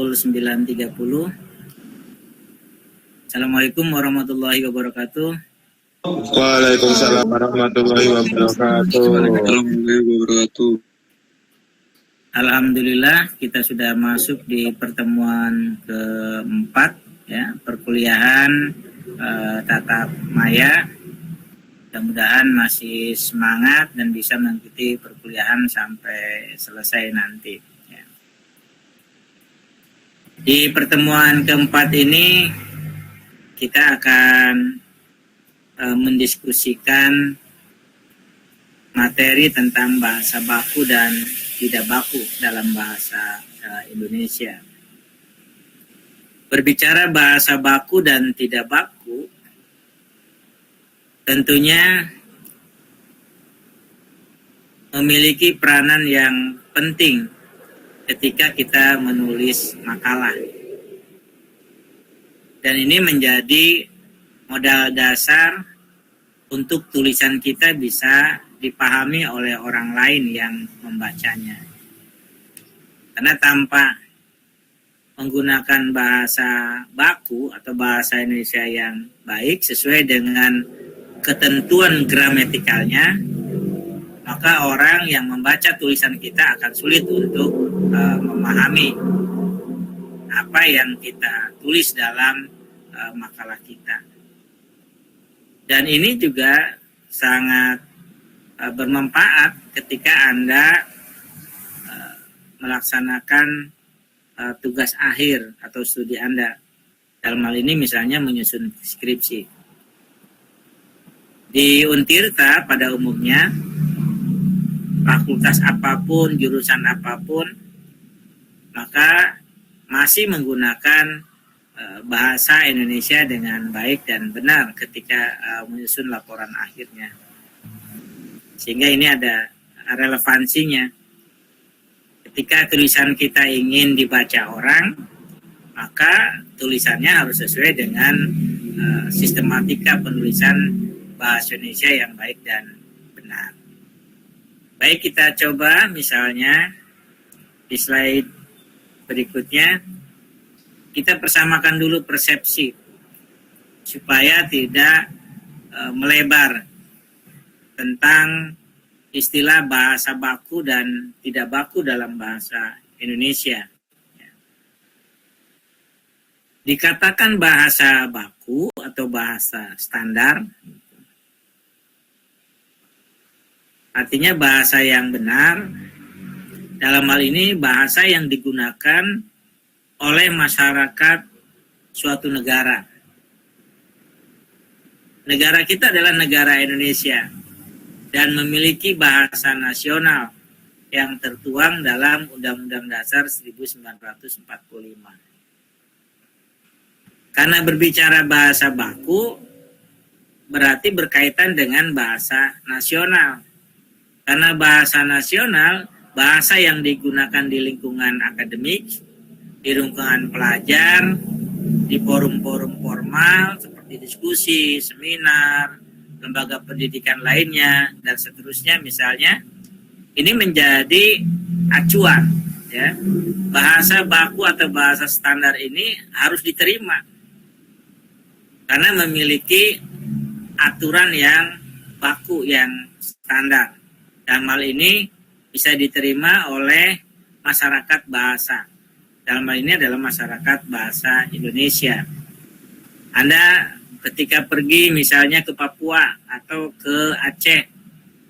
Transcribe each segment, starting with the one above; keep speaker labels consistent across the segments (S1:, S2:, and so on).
S1: pukul 9.30. Assalamualaikum warahmatullahi wabarakatuh.
S2: Waalaikumsalam warahmatullahi wabarakatuh.
S1: Alhamdulillah kita sudah masuk di pertemuan keempat ya, perkuliahan tatap maya. Mudah-mudahan masih semangat dan bisa mengikuti perkuliahan sampai selesai nanti ya. Di pertemuan keempat ini kita akan mendiskusikan materi tentang bahasa baku dan tidak baku dalam bahasa Indonesia. Berbicara bahasa baku dan tidak baku, tentunya memiliki peranan yang penting ketika kita menulis makalah. Dan ini menjadi modal dasar untuk tulisan kita bisa dipahami oleh orang lain yang membacanya. Karena tanpa menggunakan bahasa baku atau bahasa Indonesia yang baik sesuai dengan ketentuan gramatikalnya, maka orang yang membaca tulisan kita akan sulit untuk memahami apa yang kita tulis dalam makalah kita. Dan ini juga sangat bermanfaat ketika Anda melaksanakan tugas akhir atau studi Anda. Dalam hal ini misalnya menyusun skripsi. Di Untirta pada umumnya, fakultas apapun, jurusan apapun, maka masih menggunakan bahasa Indonesia dengan baik dan benar ketika menyusun laporan akhirnya. Sehingga ini ada relevansinya. Ketika tulisan kita ingin dibaca orang, maka tulisannya harus sesuai dengan sistematika penulisan bahasa Indonesia yang baik dan benar. Baik, kita coba misalnya di slide berikutnya, kita persamakan dulu persepsi supaya tidak melebar tentang istilah bahasa baku dan tidak baku dalam bahasa Indonesia. Dikatakan bahasa baku atau bahasa standar, artinya bahasa yang benar, dalam hal ini bahasa yang digunakan oleh masyarakat suatu negara. Negara kita adalah negara Indonesia dan memiliki bahasa nasional yang tertuang dalam Undang-Undang Dasar 1945. Karena berbicara bahasa baku berarti berkaitan dengan bahasa nasional. Karena bahasa nasional, bahasa yang digunakan di lingkungan akademik, di lingkungan pelajar, di forum-forum formal seperti diskusi, seminar, lembaga pendidikan lainnya, dan seterusnya misalnya, ini menjadi acuan. Ya. Bahasa baku atau bahasa standar ini harus diterima karena memiliki aturan yang baku, yang standar. Dalam hal ini bisa diterima oleh masyarakat bahasa. Dalam hal ini adalah masyarakat bahasa Indonesia. Anda ketika pergi misalnya ke Papua atau ke Aceh,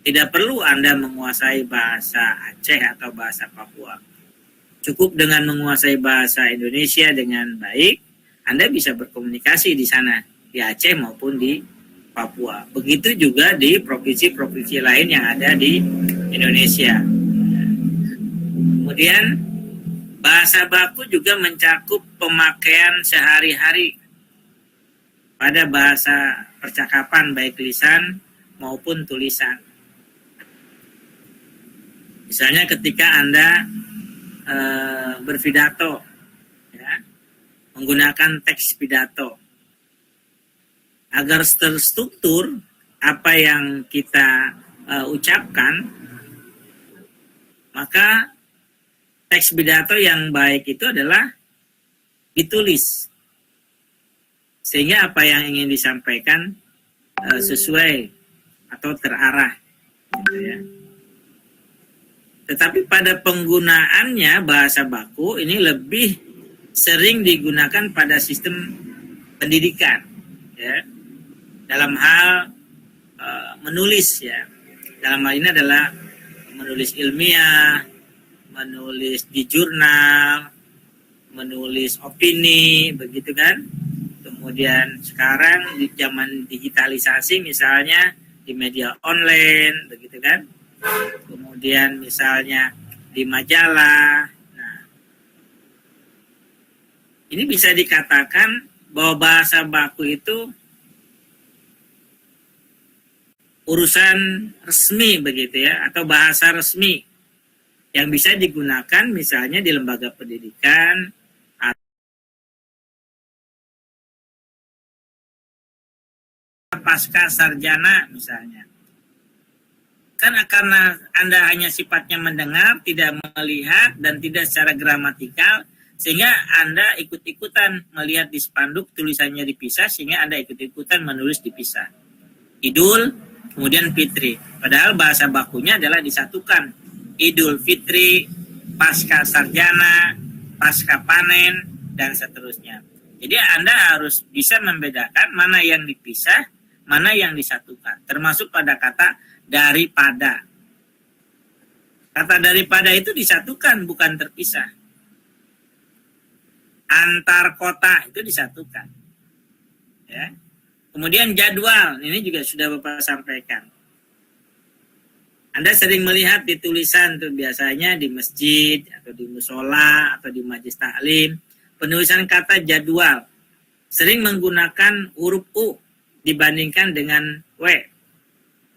S1: tidak perlu Anda menguasai bahasa Aceh atau bahasa Papua. Cukup dengan menguasai bahasa Indonesia dengan baik, Anda bisa berkomunikasi di sana, di Aceh maupun di Papua. Begitu juga di provinsi-provinsi lain yang ada di Indonesia. Kemudian bahasa baku juga mencakup pemakaian sehari-hari pada bahasa percakapan baik lisan maupun tulisan. Misalnya ketika Anda berpidato, ya, menggunakan teks pidato. Agar terstruktur apa yang kita ucapkan, maka teks pidato yang baik itu adalah ditulis. Sehingga apa yang ingin disampaikan sesuai atau terarah. Gitu ya. Tetapi pada penggunaannya bahasa baku ini lebih sering digunakan pada sistem pendidikan, ya, dalam hal menulis, ya. Dalam hal ini adalah menulis ilmiah, menulis di jurnal, menulis opini, begitu kan? Kemudian sekarang di zaman digitalisasi, misalnya di media online, begitu kan? Kemudian misalnya di majalah. Nah, ini bisa dikatakan bahwa bahasa baku itu urusan resmi, begitu ya, atau bahasa resmi yang bisa digunakan misalnya di lembaga pendidikan, pasca sarjana misalnya. Kan karena Anda hanya sifatnya mendengar, tidak melihat, dan tidak secara gramatikal, sehingga Anda ikut-ikutan melihat di spanduk tulisannya dipisah, sehingga Anda ikut-ikutan menulis dipisah. Idul, kemudian Fitri. Padahal bahasa bakunya adalah disatukan. Idul Fitri, pasca sarjana, pasca panen, dan seterusnya. Jadi Anda harus bisa membedakan mana yang dipisah, mana yang disatukan. Termasuk pada kata daripada. Kata daripada itu disatukan, bukan terpisah. Antar kota itu disatukan. Ya. Kemudian jadwal, ini juga sudah Bapak sampaikan. Anda sering melihat di tulisan tuh biasanya di masjid atau di musola atau di majelis taklim, penulisan kata jadwal sering menggunakan huruf U dibandingkan dengan W.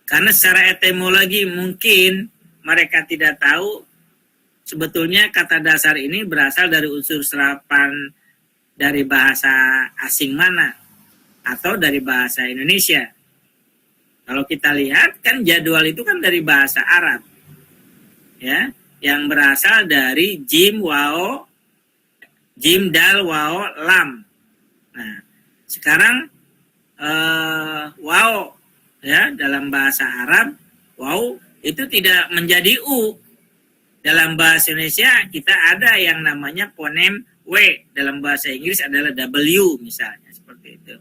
S1: Karena secara etimologi mungkin mereka tidak tahu sebetulnya kata dasar ini berasal dari unsur serapan dari bahasa asing mana atau dari bahasa Indonesia. Kalau kita lihat kan jadwal itu kan dari bahasa Arab, ya, yang berasal dari jim dal wao lam. Nah, sekarang wao, ya, dalam bahasa Arab wau itu tidak menjadi u. Dalam bahasa Indonesia kita ada yang namanya fonem w, dalam bahasa Inggris adalah w misalnya, seperti itu.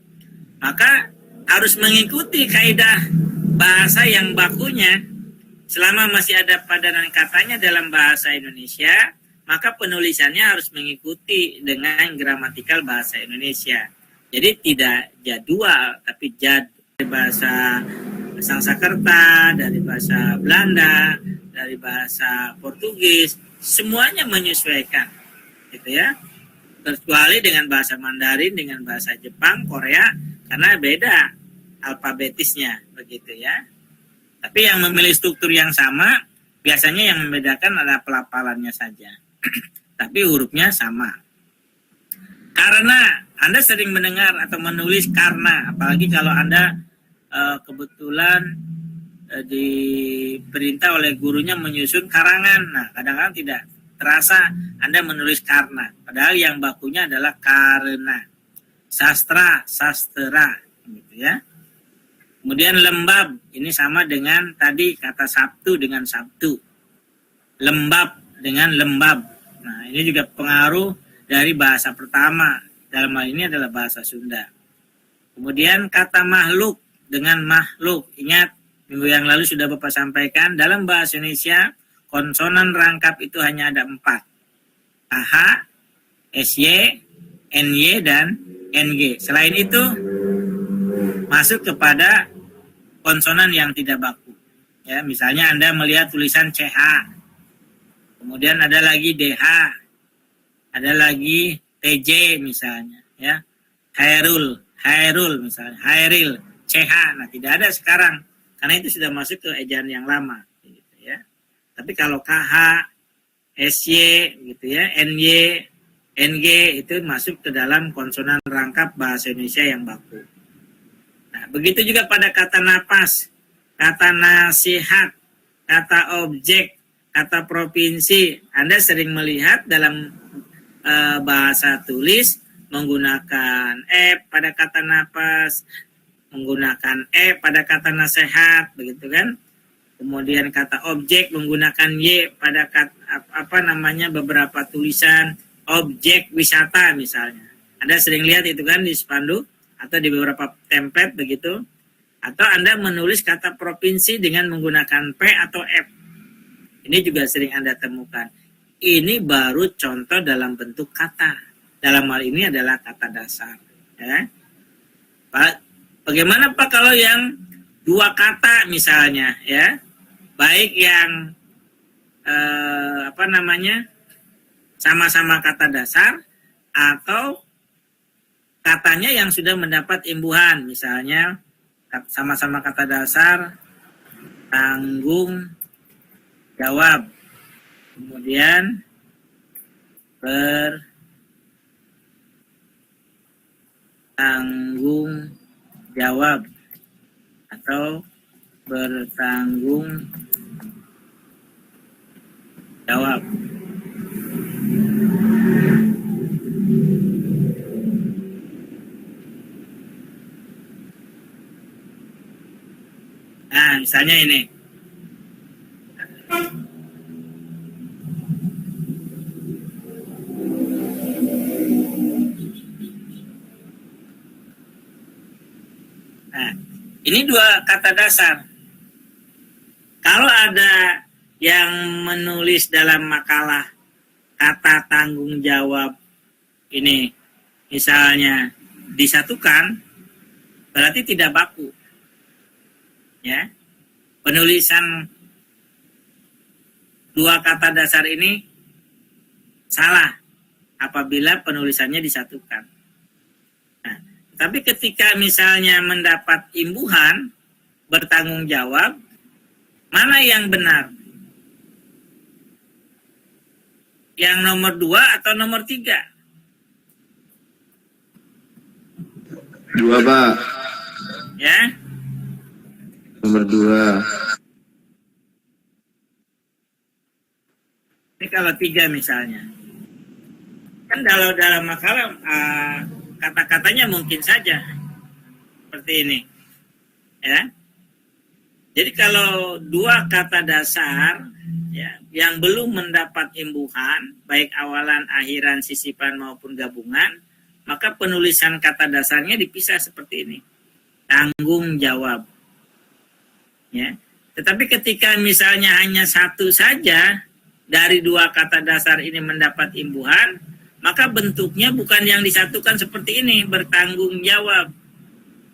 S1: Maka harus mengikuti kaidah bahasa yang bakunya. Selama masih ada padanan katanya dalam bahasa Indonesia, maka penulisannya harus mengikuti dengan gramatikal bahasa Indonesia. Jadi tidak jadwal, tapi dari bahasa Sangsakerta, dari bahasa Belanda, dari bahasa Portugis, semuanya menyesuaikan, gitu ya. Kecuali dengan bahasa Mandarin, dengan bahasa Jepang, Korea, karena beda alfabetisnya, begitu ya. Tapi yang memilih struktur yang sama, biasanya yang membedakan adalah pelafalannya saja. Tapi hurufnya sama. Karena Anda sering mendengar atau menulis karena, apalagi kalau Anda kebetulan diperintah oleh gurunya menyusun karangan. Nah, kadang-kadang tidak terasa Anda menulis karena, padahal yang bakunya adalah karena. Sastra, sastera, gitu ya. Kemudian lembab, ini sama dengan tadi kata Sabtu dengan Sabtu. Lembab dengan lembab. Nah, ini juga pengaruh dari bahasa pertama. Dalam hal ini adalah bahasa Sunda. Kemudian kata makhluk dengan makhluk. Ingat, minggu yang lalu sudah Bapak sampaikan, dalam bahasa Indonesia, konsonan rangkap itu hanya ada 4. AH, SY, NY, dan NG. Selain itu, masuk kepada konsonan yang tidak baku. Ya, misalnya Anda melihat tulisan CH, kemudian ada lagi DH, ada lagi TJ misalnya, ya, Hairul misalnya, Hairil, CH. Nah, tidak ada sekarang karena itu sudah masuk ke ejaan yang lama, gitu ya. Tapi kalau KH, SY, gitu ya, NY, NG itu masuk ke dalam konsonan rangkap bahasa Indonesia yang baku. Nah, begitu juga pada kata napas, kata nasihat, kata objek, kata provinsi. Anda sering melihat dalam bahasa tulis menggunakan pada kata napas, menggunakan pada kata nasihat, begitu kan? Kemudian kata objek menggunakan y pada kata beberapa tulisan objek wisata misalnya. Anda sering lihat itu kan di spanduk atau di beberapa template begitu. Atau Anda menulis kata provinsi dengan menggunakan P atau F. Ini juga sering Anda temukan. Ini baru contoh dalam bentuk kata. Dalam hal ini adalah kata dasar. Ya. Bagaimana Pak kalau yang dua kata misalnya, ya, baik yang sama-sama kata dasar atau katanya yang sudah mendapat imbuhan, misalnya sama-sama kata dasar, tanggung jawab, kemudian bertanggung jawab atau bertanggung jawab. Nah, misalnya ini. Nah, ini dua kata dasar. Kalau ada yang menulis dalam makalah kata tanggung jawab ini, misalnya disatukan, berarti tidak baku. Ya, penulisan dua kata dasar ini salah apabila penulisannya disatukan. Nah, tapi ketika misalnya mendapat imbuhan bertanggung jawab, mana yang benar? Yang nomor 2 atau nomor 3?
S2: 2, Pak.
S1: Ya.
S2: Nomor 2.
S1: Ini kalau 3 misalnya. Kan kalau dalam makalah kata-katanya mungkin saja seperti ini. Ya. Jadi kalau dua kata dasar ya, yang belum mendapat imbuhan, baik awalan, akhiran, sisipan maupun gabungan, maka penulisan kata dasarnya dipisah seperti ini. Tanggung jawab. Ya. Tetapi ketika misalnya hanya satu saja dari dua kata dasar ini mendapat imbuhan, maka bentuknya bukan yang disatukan seperti ini, bertanggung jawab.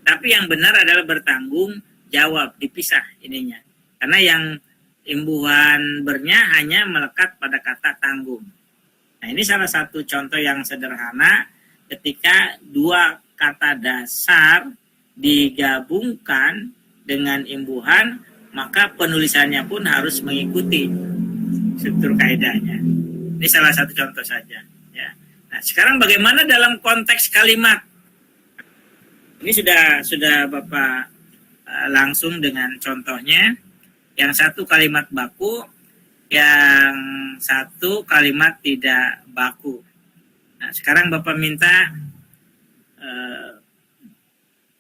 S1: Tapi yang benar adalah bertanggung jawab, dipisah ininya. Karena yang imbuhan bernya hanya melekat pada kata tanggung. Nah, ini salah satu contoh yang sederhana ketika dua kata dasar digabungkan dengan imbuhan, maka penulisannya pun harus mengikuti struktur kaidahnya. Ini salah satu contoh saja. Ya. Nah, sekarang bagaimana dalam konteks kalimat? Ini sudah Bapak langsung dengan contohnya. Yang satu kalimat baku, yang satu kalimat tidak baku. Nah, sekarang Bapak minta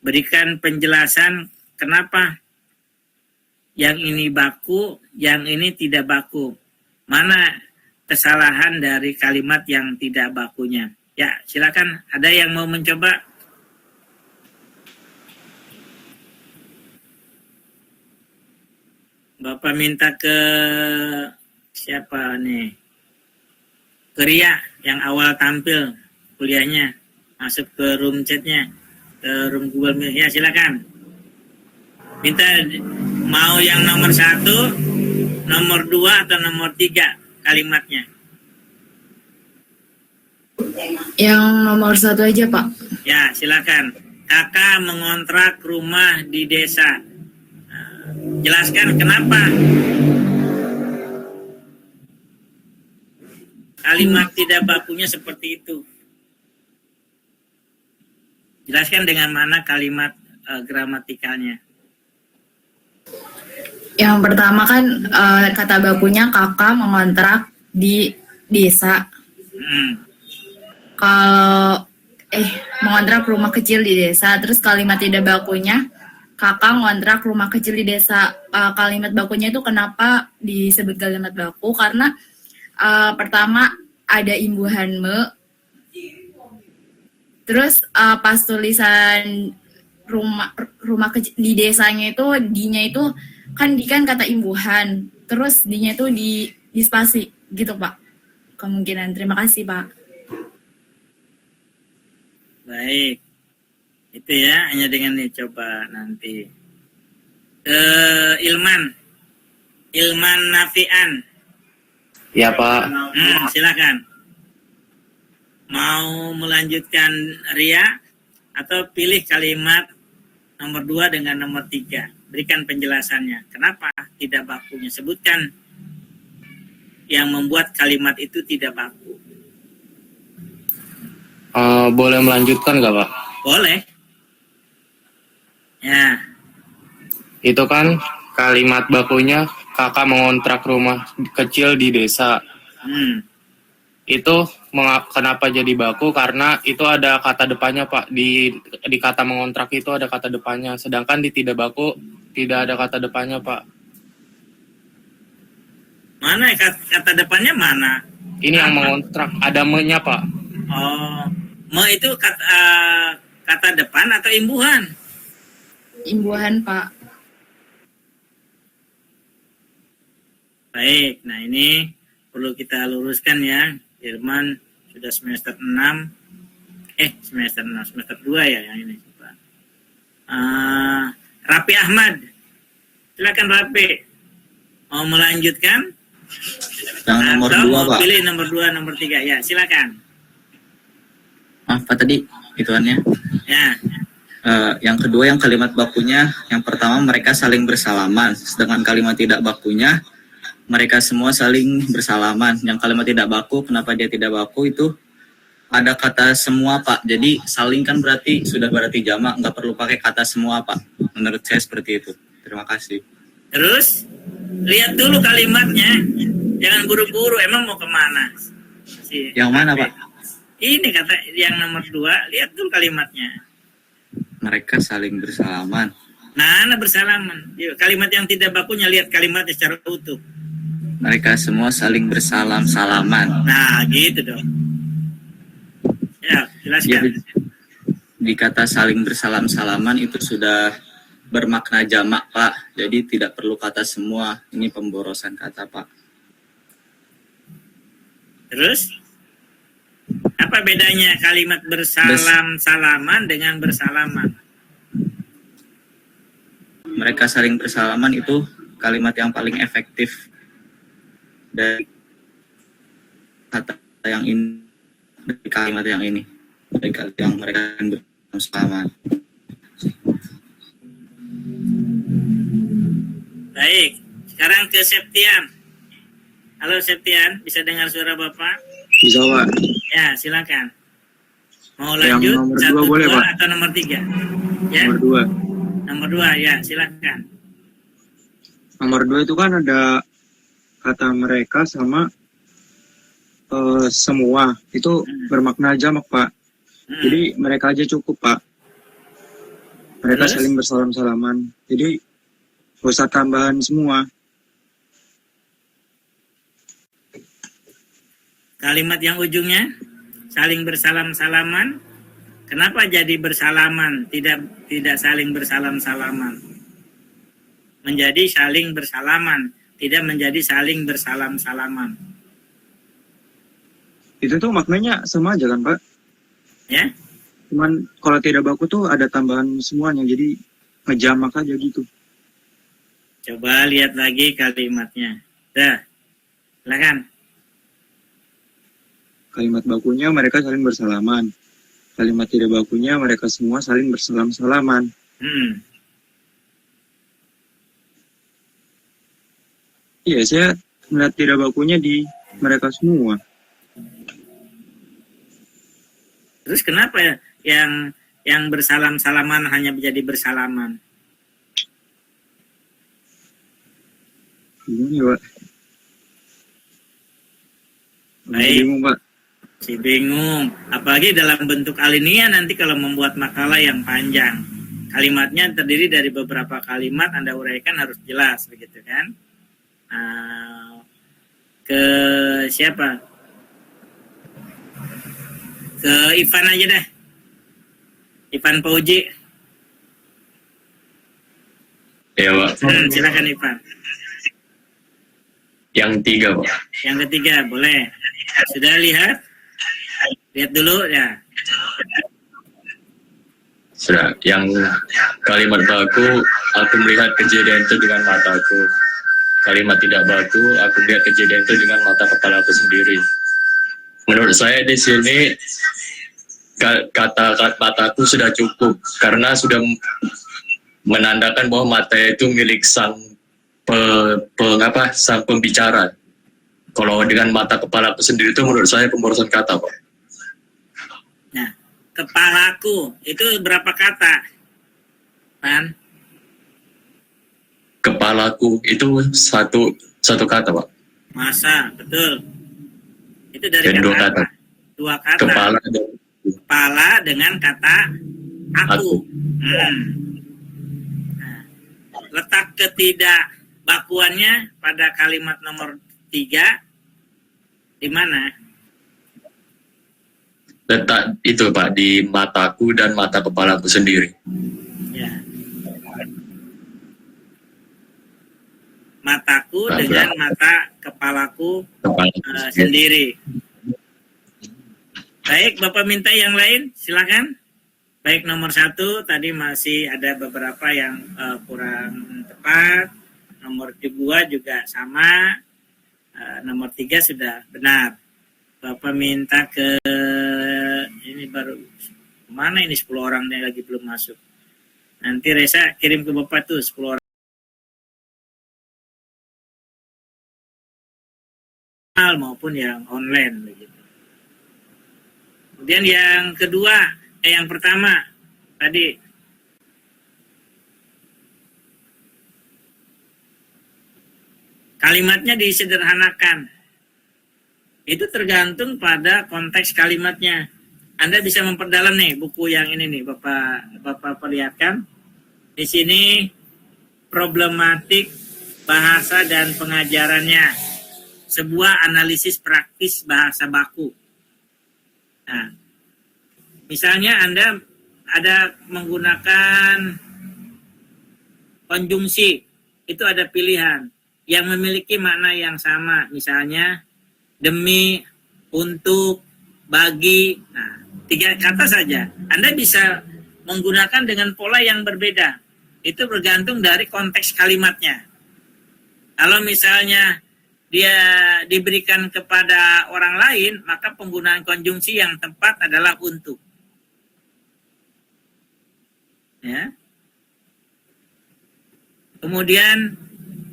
S1: berikan penjelasan kenapa yang ini baku, yang ini tidak baku. Mana kesalahan dari kalimat yang tidak bakunya? Ya, silakan. Ada yang mau mencoba? Bapak minta ke siapa nih? Ke Ria yang awal tampil kuliahnya. Masuk ke room chatnya. Ke room Google Meet. Ya, silakan. Minta mau yang nomor 1, nomor 2, atau nomor 3 kalimatnya?
S3: Yang nomor 1 aja, Pak.
S1: Ya, silakan. Kakak mengontrak rumah di desa. Jelaskan kenapa kalimat tidak bakunya seperti itu. Jelaskan dengan mana kalimat gramatikalnya.
S3: Yang pertama kan kata bakunya kakak mengontrak di desa. kalau mengontrak rumah kecil di desa, terus kalimat tidak bakunya kakak ngontrak rumah kecil di desa. Kalimat bakunya itu kenapa disebut kalimat baku? Karena pertama ada imbuhan me, terus pas tulisan rumah kecil di desanya itu dinya itu kan di kan kata imbuhan, terus dinya itu di spasi gitu Pak. Kemungkinan. Terima kasih Pak.
S1: Baik. Itu ya, hanya dengan nih coba nanti. Ilman. Ilman Nafian.
S2: Ya Pak.
S1: Silakan. Mau melanjutkan Ria atau pilih kalimat nomor 2 dengan nomor 3. Berikan penjelasannya. Kenapa tidak bakunya? Sebutkan yang membuat kalimat itu tidak baku.
S2: Boleh melanjutkan nggak Pak?
S1: Boleh. Ya.
S2: Itu kan kalimat bakunya kakak mengontrak rumah kecil di desa. Itu kenapa jadi baku? Karena itu ada kata depannya Pak. Di kata mengontrak itu ada kata depannya. Sedangkan di tidak baku tidak ada kata depannya Pak.
S1: Mana kata depannya mana?
S2: Ini yang mengontrak ada me-nya Pak.
S1: Oh, me itu kata depan atau imbuhan?
S3: Imbuhan Pak.
S1: Baik, nah ini perlu kita luruskan ya. Irman sudah semester 6. Semester 6, semester 2 ya yang ini. Rapi Ahmad. Silakan Rapi. Mau melanjutkan?
S4: Yang nomor
S1: atau
S4: 2
S1: mau
S4: Pak.
S1: pilih nomor 2, nomor 3 ya, silakan.
S4: Apa tadi hitungannya?
S1: Ya.
S4: Yang kedua yang kalimat bakunya, yang pertama mereka saling bersalaman, sedangkan kalimat tidak bakunya mereka semua saling bersalaman. Yang kalimat tidak baku, kenapa dia tidak baku itu ada kata semua Pak. Jadi saling kan berarti sudah berarti jamak, nggak perlu pakai kata semua Pak. Menurut saya seperti itu. Terima kasih.
S1: Terus lihat dulu kalimatnya, jangan buru-buru. Emang mau kemana?
S4: Yang mana Pak?
S1: Ini kata yang nomor 2, lihat dulu kalimatnya.
S4: Mereka saling bersalaman.
S1: Nah, bersalaman. Kalimat yang tidak bakunya, lihat kalimatnya secara utuh.
S4: Mereka semua saling bersalam-salaman.
S1: Nah, gitu dong. Ya, jelaskan.
S4: Di kata saling bersalam-salaman itu sudah bermakna jamak Pak. Jadi tidak perlu kata semua. Ini pemborosan kata Pak.
S1: Terus? Apa bedanya kalimat bersalam-salaman dengan bersalaman?
S4: Mereka saling bersalaman itu kalimat yang paling efektif dari kata yang ini, dari kalimat yang ini, dari kalimat yang mereka bersalaman.
S1: Baik, sekarang ke Septian. Halo Septian, bisa dengar suara Bapak?
S2: Bisa Pak.
S1: Ya, silakan. Mau
S2: Yang
S1: lanjut
S2: nomor
S1: 1,
S2: 2 boleh,
S1: 2
S2: Pak?
S1: atau nomor 3? Ya,
S2: Nomor 2.
S1: nomor 2 ya, silakan.
S5: Nomor 2 itu kan ada kata mereka sama semua. Itu bermakna jamak, Pak. Jadi mereka aja cukup, Pak. Mereka
S1: Terus?
S5: saling bersalam-salaman. Jadi gak usah tambahan semua.
S1: Kalimat yang ujungnya saling bersalam-salaman. Kenapa jadi bersalaman? Tidak saling bersalam-salaman. Menjadi saling bersalaman, tidak menjadi saling bersalam-salaman.
S5: Itu tuh maknanya sama aja kan, Pak?
S1: Ya?
S5: Cuman kalau tidak baku tuh ada tambahan semuanya. Jadi ngejamak aja gitu.
S1: Coba lihat lagi kalimatnya. Dah. Silakan.
S5: Kalimat bakunya mereka saling bersalaman. Kalimat tidak bakunya mereka semua saling bersalam-salaman. Iya, saya melihat tidak bakunya di mereka semua.
S1: Terus kenapa yang bersalam-salaman hanya menjadi bersalaman?
S5: Gimana, Pak?
S1: Baik.
S5: Bingung, Pak.
S1: Si bingung. Apalagi dalam bentuk alinea nanti kalau membuat makalah yang panjang. Kalimatnya terdiri dari beberapa kalimat, Anda uraikan harus jelas, begitu kan? Ke siapa? Ke Ivan aja deh. Ivan Pauji.
S6: Ya, Pak.
S1: Silakan Ivan.
S6: Yang 3, Pak.
S1: Yang ketiga, boleh. Sudah lihat? Lihat dulu ya.
S6: Sudah. Yang kalimat baku, aku melihat kejadian itu dengan mataku. Kalimat tidak baku, aku melihat kejadian itu dengan mata kepala aku sendiri. Menurut saya di sini kata mataku sudah cukup karena sudah menandakan bahwa mata itu milik sang sang pembicara. Kalau dengan mata kepala aku sendiri itu menurut saya pemborosan kata, Pak.
S1: Nah, kepalaku itu berapa kata? Pan?
S6: Kepalaku itu satu kata, Pak.
S1: Masa, betul. Itu dari
S6: Dan
S1: kata
S6: dua
S1: apa?
S6: kata.
S1: Dua kata.
S6: Kepala
S1: Dengan kata aku. Nah, letak ketidakbakuannya pada kalimat nomor 3 di mana?
S6: letak itu, Pak, di mataku dan mata kepalaku sendiri.
S1: Ya. Mataku dengan mata kepalaku sendiri. Baik, Bapak minta yang lain, silakan. Baik, nomor 1 tadi masih ada beberapa yang kurang tepat. Nomor 2 juga sama. Nomor 3 sudah benar. Bapak minta ke ini baru mana ini 10 orang yang lagi belum masuk. Nanti Reza kirim ke Bapak tuh 10 orang maupun yang online begitu. Kemudian yang kedua, yang pertama tadi kalimatnya disederhanakan. Itu tergantung pada konteks kalimatnya. Anda bisa memperdalam nih buku yang ini nih, Bapak perlihatkan. Di sini problematik bahasa dan pengajarannya. Sebuah analisis praktis bahasa baku. Nah, misalnya Anda ada menggunakan konjungsi, itu ada pilihan yang memiliki makna yang sama, misalnya demi, untuk, bagi. Nah, 3 kata saja. Anda bisa menggunakan dengan pola yang berbeda. Itu bergantung dari konteks kalimatnya. Kalau misalnya dia diberikan kepada orang lain, maka penggunaan konjungsi yang tepat adalah untuk. Ya. Kemudian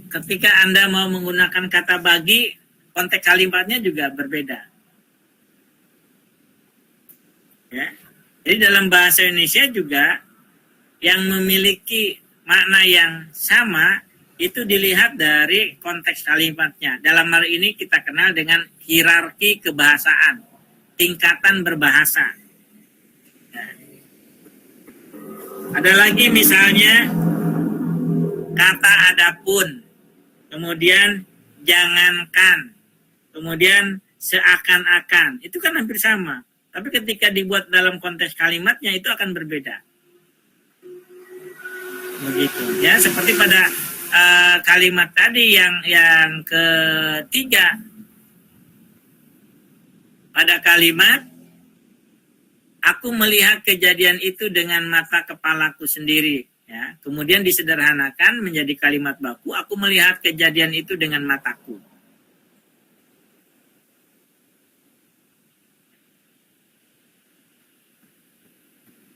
S1: ketika Anda mau menggunakan kata bagi, konteks kalimatnya juga berbeda. Ya. Jadi dalam bahasa Indonesia juga yang memiliki makna yang sama itu dilihat dari konteks kalimatnya. Dalam hal ini kita kenal dengan hierarki kebahasaan, tingkatan berbahasa. Nah. Ada lagi misalnya kata adapun, kemudian jangankan, kemudian seakan-akan. Itu kan hampir sama. Tapi ketika dibuat dalam konteks kalimatnya itu akan berbeda. Begitu. Ya, seperti pada kalimat tadi yang ketiga. Pada kalimat aku melihat kejadian itu dengan mata kepalaku sendiri. Ya, kemudian disederhanakan menjadi kalimat baku, aku melihat kejadian itu dengan mataku.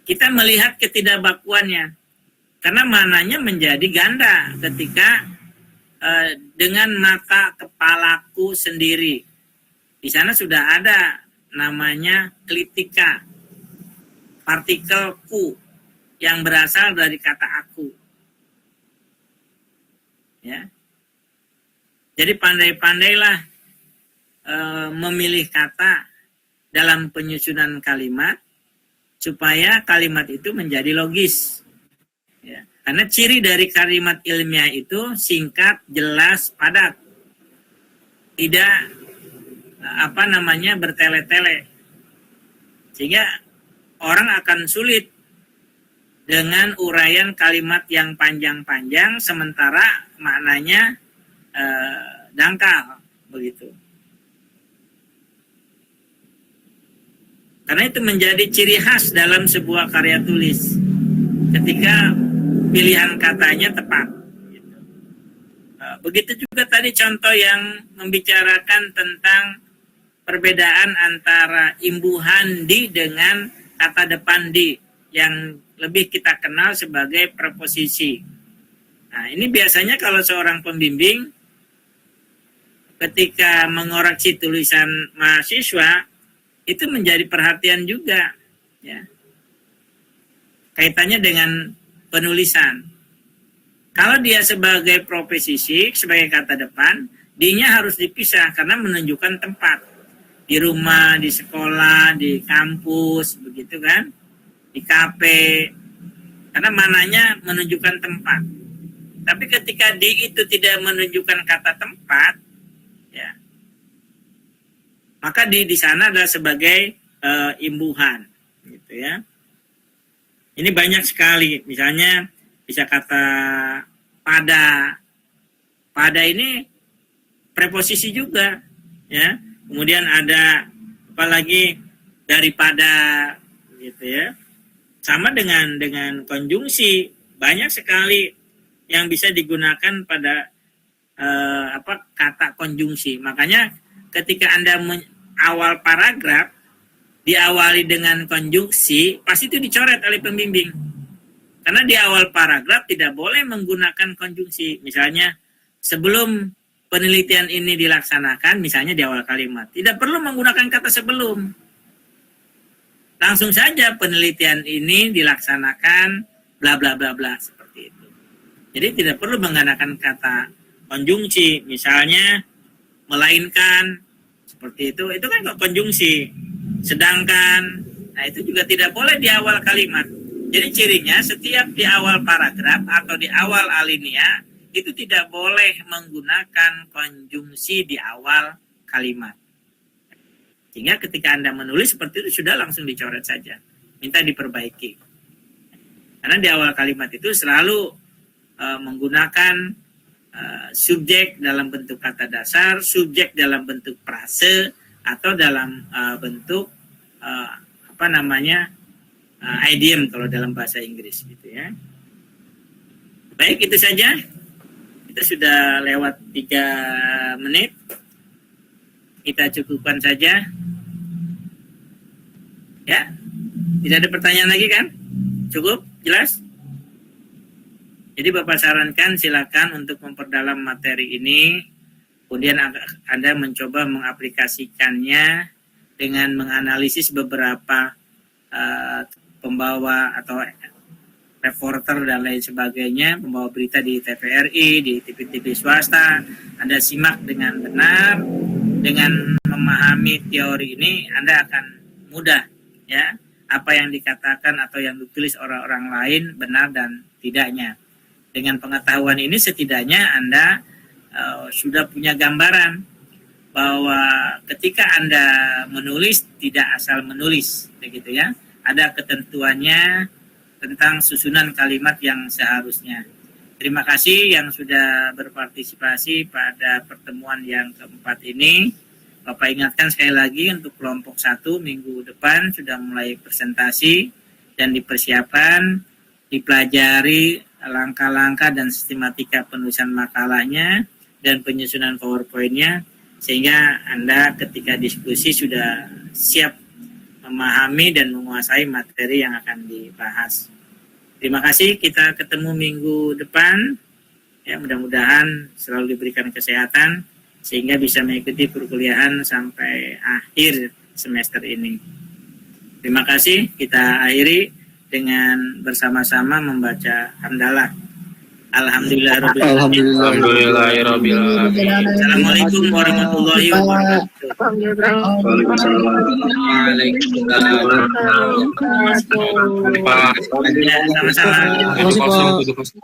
S1: Kita melihat ketidakbakuannya, karena mananya menjadi ganda ketika dengan mata kepalaku sendiri. Di sana sudah ada namanya klitika, partikel ku, yang berasal dari kata aku. Ya. Jadi pandai-pandailah memilih kata dalam penyusunan kalimat supaya kalimat itu menjadi logis. Ya. Karena ciri dari kalimat ilmiah itu singkat, jelas, padat. Tidak bertele-tele. Sehingga orang akan sulit dengan uraian kalimat yang panjang-panjang sementara maknanya dangkal begitu. Karena itu menjadi ciri khas dalam sebuah karya tulis ketika pilihan katanya tepat. Begitu juga tadi contoh yang membicarakan tentang perbedaan antara imbuhan di dengan kata depan di yang lebih kita kenal sebagai preposisi. Nah, ini biasanya kalau seorang pembimbing ketika mengoreksi tulisan mahasiswa itu menjadi perhatian juga, ya. Kaitannya dengan penulisan. Kalau dia sebagai preposisi, sebagai kata depan, D-nya harus dipisah karena menunjukkan tempat. Di rumah, di sekolah, di kampus, begitu kan? Di kafe. Karena mananya menunjukkan tempat. Tapi ketika D itu tidak menunjukkan kata tempat, ya, maka di sana adalah sebagai imbuhan, gitu ya. Ini banyak sekali, misalnya bisa kata pada. Pada ini preposisi juga, ya. Kemudian ada apalagi daripada, gitu ya. Sama dengan konjungsi, banyak sekali yang bisa digunakan pada kata konjungsi. Makanya ketika Anda awal paragraf diawali dengan konjungsi, pasti itu dicoret oleh pembimbing. Karena di awal paragraf tidak boleh menggunakan konjungsi. Misalnya sebelum penelitian ini dilaksanakan, misalnya di awal kalimat, tidak perlu menggunakan kata sebelum. Langsung saja penelitian ini dilaksanakan bla bla bla bla seperti itu. Jadi tidak perlu menggunakan kata konjungsi, misalnya melainkan seperti itu kan konjungsi. Sedangkan, nah itu juga tidak boleh di awal kalimat. Jadi cirinya setiap di awal paragraf atau di awal alinea itu tidak boleh menggunakan konjungsi di awal kalimat. Sehingga ketika Anda menulis seperti itu sudah langsung dicoret saja. Minta diperbaiki. Karena di awal kalimat itu selalu menggunakan subjek dalam bentuk kata dasar, subjek dalam bentuk frase, atau dalam bentuk idiom kalau dalam bahasa Inggris gitu ya. Baik, itu saja. Kita sudah lewat 3 menit. Kita cukupkan saja. Ya. Tidak ada pertanyaan lagi kan? Cukup? Jelas? Jadi Bapak sarankan silakan untuk memperdalam materi ini, kemudian Anda mencoba mengaplikasikannya dengan menganalisis beberapa pembawa atau reporter dan lain sebagainya, pembawa berita di TVRI, di TV-TV swasta. Anda simak dengan benar, dengan memahami teori ini Anda akan mudah, ya, apa yang dikatakan atau yang ditulis orang-orang lain benar dan tidaknya. Dengan pengetahuan ini setidaknya Anda sudah punya gambaran bahwa ketika Anda menulis tidak asal menulis, begitu ya. Ada ketentuannya tentang susunan kalimat yang seharusnya. Terima kasih yang sudah berpartisipasi pada pertemuan yang keempat ini. Bapak ingatkan sekali lagi untuk kelompok 1 minggu depan sudah mulai presentasi dan dipersiapkan, dipelajari langkah-langkah dan sistematika penulisan makalahnya dan penyusunan PowerPoint-nya, sehingga Anda ketika diskusi sudah siap memahami dan menguasai materi yang akan dibahas. Terima kasih, kita ketemu minggu depan. Ya, mudah-mudahan selalu diberikan kesehatan sehingga bisa mengikuti perkuliahan sampai akhir semester ini. Terima kasih, kita akhiri dengan bersama-sama membaca hamdalah.
S2: Alhamdulillahirabbil alamin.
S1: Assalamualaikum warahmatullahi wabarakatuh.
S2: Pak,
S1: Ya, sama-sama.
S2: itu kosong.